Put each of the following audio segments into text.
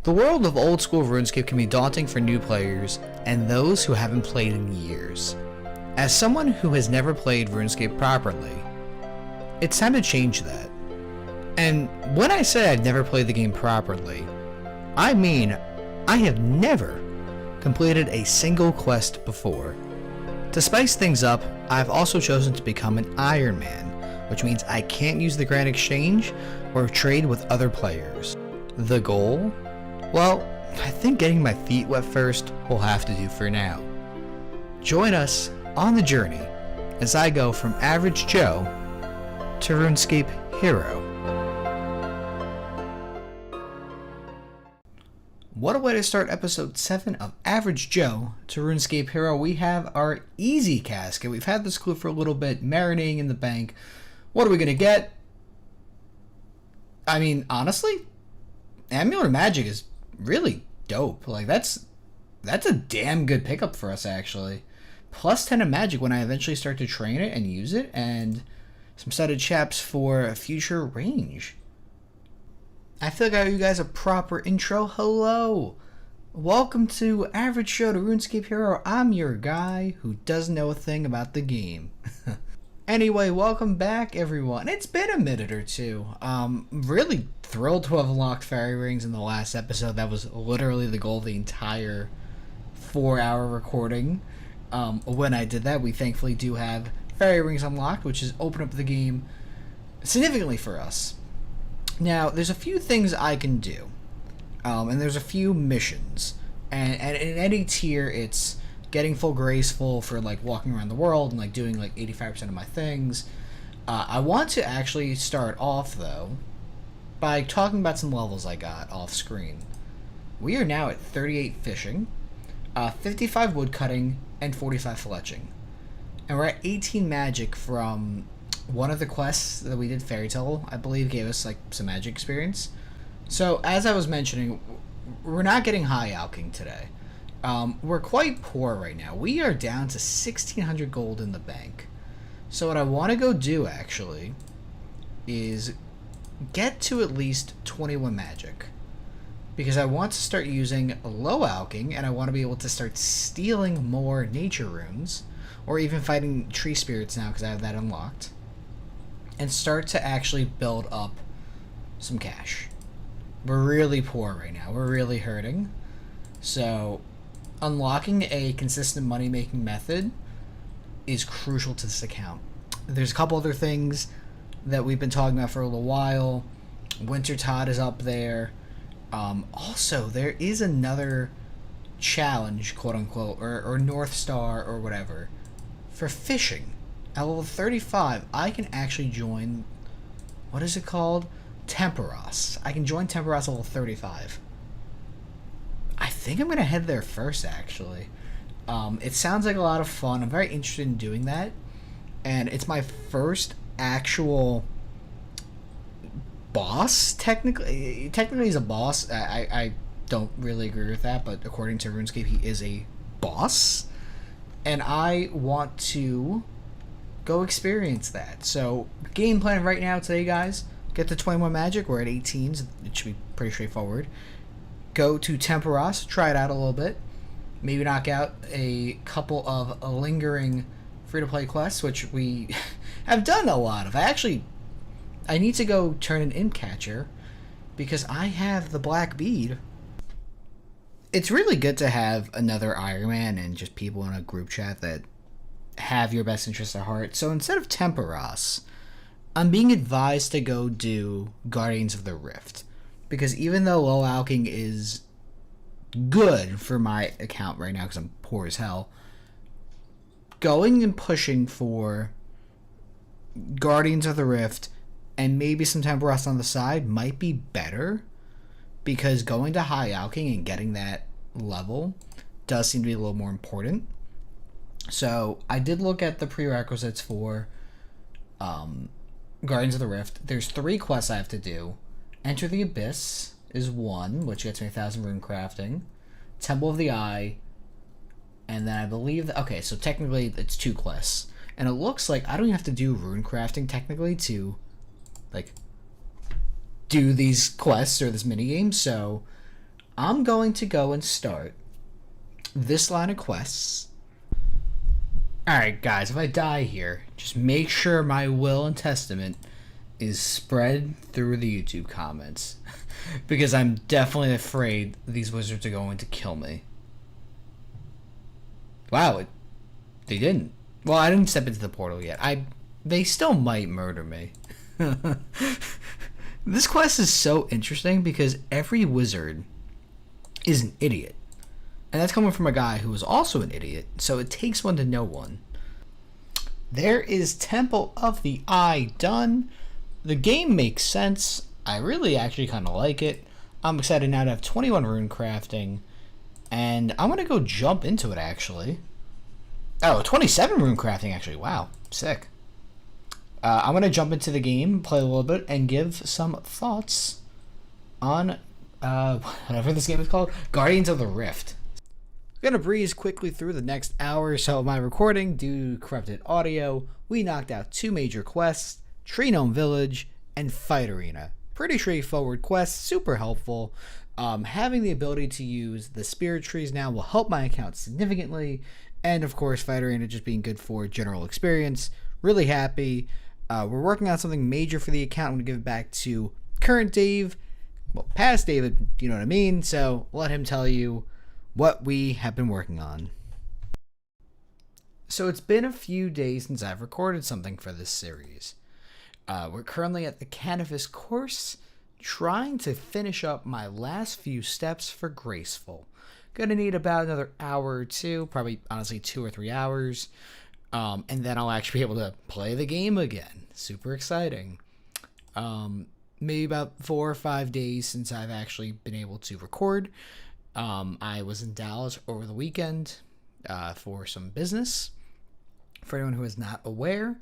The world of old school RuneScape can be daunting for new players and those who haven't played in years. As someone who has never played RuneScape properly, it's time to change that. And when I say I've never played the game properly, I mean I have never completed a single quest before. To spice things up, I've also chosen to become an Ironman, which means I can't use the Grand Exchange or trade with other players. The goal? Well, I think getting my feet wet first will have to do for now. Join us on the journey as I go from Average Joe to RuneScape Hero. What a way to start episode 7 of Average Joe to RuneScape Hero. We have our easy casket. We've had this clue for a little bit, marinating in the bank. What are we going to get? I mean, honestly, Amulet Magic is really dope. Like, that's a damn good pickup for us, actually. Plus 10 of magic when I eventually start to train it and use it, and some studded chaps for future range. I feel like I owe you guys a proper intro. Hello! Welcome to Average Show to RuneScape Hero. I'm your guy who doesn't know a thing about the game. Anyway, welcome back, everyone. It's been a minute or two. Really thrilled to have unlocked fairy rings in the last episode. That was literally the goal of the entire 4-hour recording. When I did that, we thankfully do have fairy rings unlocked, which has opened up the game significantly for us. Now, there's a few things I can do, and there's a few missions, and in any tier, it's getting full graceful for like walking around the world and like doing like 85% of my things. I want to actually start off though by talking about some levels I got off screen. We are now at 38 fishing, 55 woodcutting, and 45 fletching, and we're at 18 magic from one of the quests that we did, Fairy Tale, I believe, gave us like some magic experience. So as I was mentioning, we're not getting high alching today. We're quite poor right now. We are down to 1,600 gold in the bank. So what I want to go do actually is get to at least 21 magic, because I want to start using low alching, and I want to be able to start stealing more nature runes, or even fighting tree spirits now because I have that unlocked, and start to actually build up some cash. We're really poor right now. We're really hurting. So unlocking a consistent money-making method is crucial to this account. There's a couple other things that we've been talking about for a little while. Winter Todd is up there. Also, there is another challenge, quote-unquote, or North Star or whatever, for fishing. At level 35, I can actually join, what is it called? Temperos. I can join Temperos at level 35. I think I'm going to head there first, actually. It sounds like a lot of fun. I'm very interested in doing that. And it's my first actual boss, technically. Technically, he's a boss. I don't really agree with that, but according to RuneScape, he is a boss. And I want to go experience that. So, game plan right now today, guys. Get to 21 magic. We're at 18, so it should be pretty straightforward. Go to Temperos, try it out a little bit. Maybe knock out a couple of lingering free-to-play quests, which we have done a lot of. I need to go turn an imp catcher because I have the black bead. It's really good to have another Ironman and just people in a group chat that have your best interests at heart. So instead of Temperos, I'm being advised to go do Guardians of the Rift, because even though low alching is good for my account right now because I'm poor as hell, going and pushing for Guardians of the Rift and maybe some Temperos on the side might be better, because going to high alching and getting that level does seem to be a little more important. So I did look at the prerequisites for Guardians of the Rift. There's 3 quests I have to do. Enter the Abyss is 1, which gets me 1,000 rune crafting. Temple of the Eye, and then I believe that, okay, so technically it's 2 quests. And it looks like I don't even have to do rune crafting technically to like do these quests or this minigame, so I'm going to go and start this line of quests. Alright, guys, if I die here, just make sure my will and testament is spread through the YouTube comments. Because I'm definitely afraid these wizards are going to kill me. Wow, they didn't. Well, I didn't step into the portal yet. They still might murder me. This quest is so interesting because every wizard is an idiot. And that's coming from a guy who is also an idiot, so it takes one to know one. There is Temple of the Eye done. The game makes sense. I really actually kind of like it. I'm excited now to have 21 rune crafting. And I'm going to go jump into it, actually. Oh, 27 rune crafting, actually. Wow. Sick. I'm going to jump into the game, play a little bit, and give some thoughts on whatever this game is called. Guardians of the Rift. I'm going to breeze quickly through the next hour or so of my recording due to corrupted audio. We knocked out 2 major quests, Tree Gnome Village and Fight Arena. Pretty straightforward quests, super helpful. Having the ability to use the spirit trees now will help my account significantly. And of course, Fight Arena just being good for general experience. Really happy. We're working on something major for the account. I'm going to give it back to current Dave. Well, past David, you know what I mean. So let him tell you what we have been working on. So it's been a few days since I've recorded something for this series. We're currently at the Canvas course, trying to finish up my last few steps for Graceful. Gonna need about another hour or two, probably honestly 2 or 3 hours, and then I'll actually be able to play the game again. Super exciting. Maybe about 4 or 5 days since I've actually been able to record. I was in Dallas over the weekend for some business. For anyone who is not aware,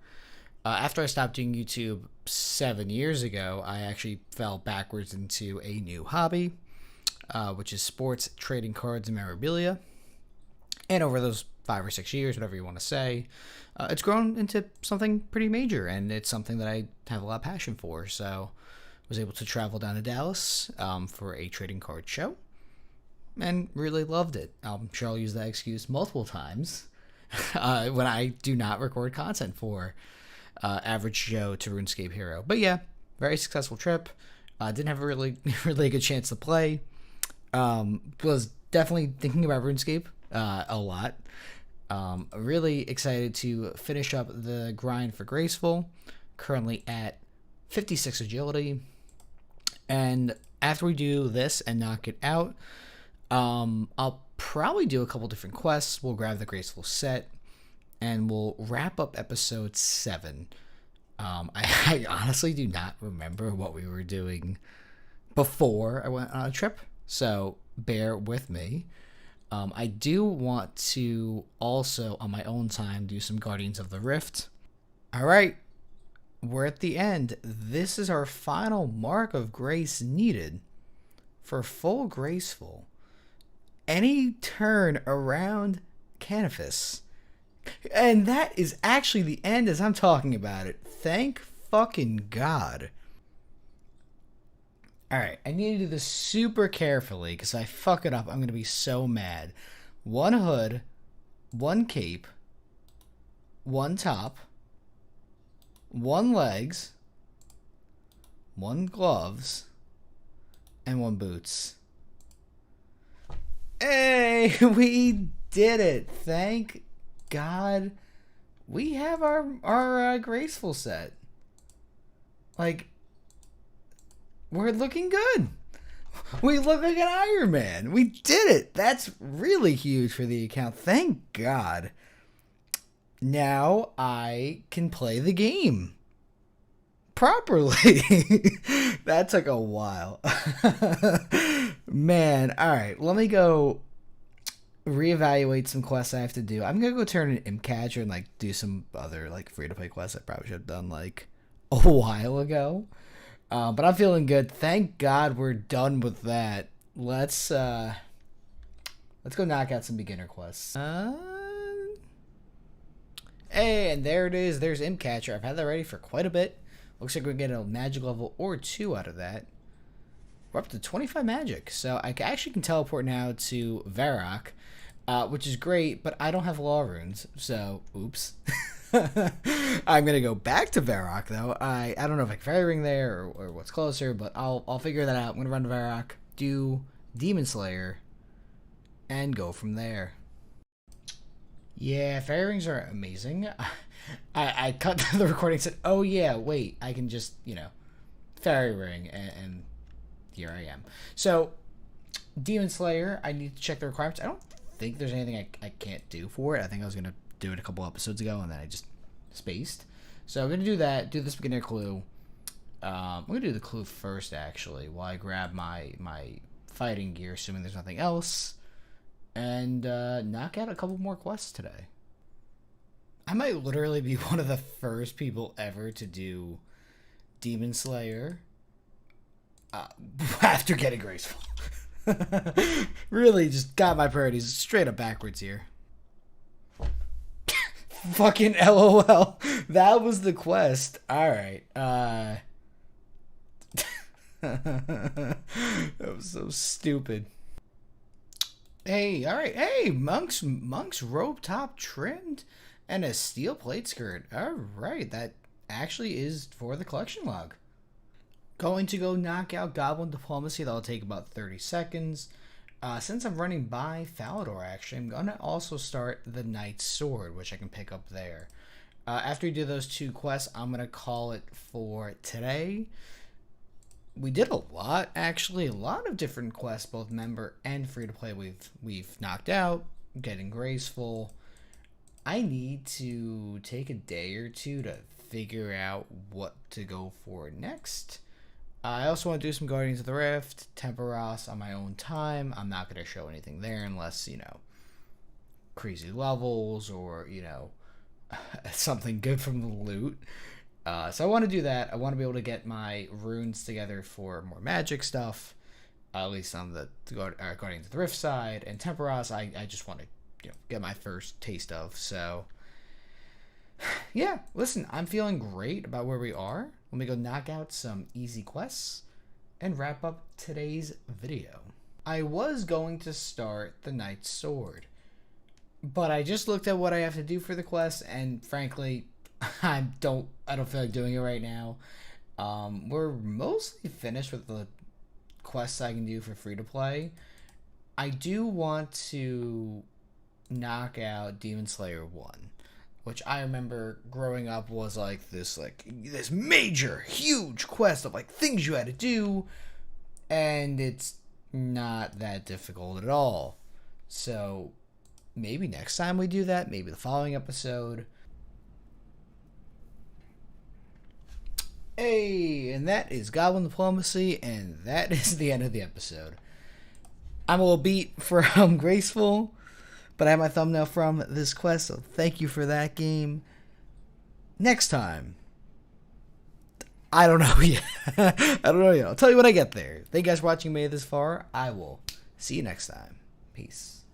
after I stopped doing YouTube 7 years ago, I actually fell backwards into a new hobby, which is sports, trading cards, and memorabilia. And over those 5 or 6 years, whatever you want to say, it's grown into something pretty major, and it's something that I have a lot of passion for. So I was able to travel down to Dallas for a trading card show, and really loved it. I'm sure I'll use that excuse multiple times when I do not record content for Average Joe to RuneScape Hero. But yeah, very successful trip. Didn't have a really good chance to play. Was definitely thinking about RuneScape a lot. Really excited to finish up the grind for Graceful. Currently at 56 agility. And after we do this and knock it out, I'll probably do a couple different quests. We'll grab the Graceful Set, and we'll wrap up episode 7. I honestly do not remember what we were doing before I went on a trip, so bear with me. I do want to also, on my own time, do some Guardians of the Rift. Alright, we're at the end. This is our final mark of grace needed for full Graceful. Any turn around Canvas. And that is actually the end as I'm talking about it. Thank fucking God. Alright, I need to do this super carefully because if I fuck it up, I'm going to be so mad. 1 hood, 1 cape, 1 top, 1 legs, 1 gloves, and 1 boots. Hey, we did it. Thank God. We have our Graceful Set. Like, we're looking good. We look like an Ironman. We did it. That's really huge for the account. Thank God. Now I can play the game properly. That took a while. Man, alright. Let me go reevaluate some quests I have to do. I'm gonna go turn an imp catcher and like do some other like free-to-play quests I probably should have done like a while ago. But I'm feeling good. Thank God we're done with that. Let's go knock out some beginner quests. Hey, and there it is. There's imp catcher. I've had that ready for quite a bit. Looks like we're getting a magic level or 2 out of that. we're up to 25 magic. So I actually can teleport now to Varrock, which is great, but I don't have law runes, so oops. I'm gonna go back to Varrock though. I don't know if I can fairy ring there or what's closer, but I'll figure that out. I'm gonna run to Varrock, do Demon Slayer, and go from there. Yeah, fairy rings are amazing. I cut the recording and said, oh yeah, wait, I can just, fairy ring, and here I am. So, Demon Slayer, I need to check the requirements. I don't think there's anything I can't do for it. I think I was going to do it a couple episodes ago, and then I just spaced. So I'm going to do that, do this beginner clue. I'm going to do the clue first, actually, while I grab my fighting gear, assuming there's nothing else, and knock out a couple more quests today. I might literally be one of the first people ever to do Demon Slayer after getting Graceful. Really just got my priorities straight up backwards here. Fucking LOL. That was the quest. Alright. That was so stupid. Hey, alright. Hey, Monk's robe top trimmed and a steel plate skirt. Alright, that actually is for the collection log. Going to go knock out Goblin Diplomacy. That'll take about 30 seconds. Since I'm running by Falador, actually, I'm going to also start the Knight's Sword, which I can pick up there. After we do those two quests, I'm going to call it for today. We did a lot, actually. A lot of different quests, both member and free-to-play we've knocked out. Getting Graceful. I need to take a day or two to figure out what to go for next. I also want to do some Guardians of the Rift, Temperos on my own time. I'm not going to show anything there unless, crazy levels or, something good from the loot. So I want to do that. I want to be able to get my runes together for more magic stuff, at least on the Guardians of the Rift side. And Temperos, I just want to, get my first taste of. So, yeah, listen, I'm feeling great about where we are. Let me go knock out some easy quests and wrap up today's video. I was going to start the Knight's Sword, but I just looked at what I have to do for the quest, and frankly, I don't feel like doing it right now. We're mostly finished with the quests I can do for free to play. I do want to knock out Demon Slayer 1. Which I remember growing up was this major, huge quest of things you had to do, and it's not that difficult at all. So maybe next time we do that, maybe the following episode. Hey, and that is Goblin Diplomacy, and that is the end of the episode. I'm a little beat from Graceful, but I have my thumbnail from this quest, so thank you for that game. Next time, I don't know yet. I don't know yet. I'll tell you when I get there. Thank you guys for watching me this far. I will see you next time. Peace.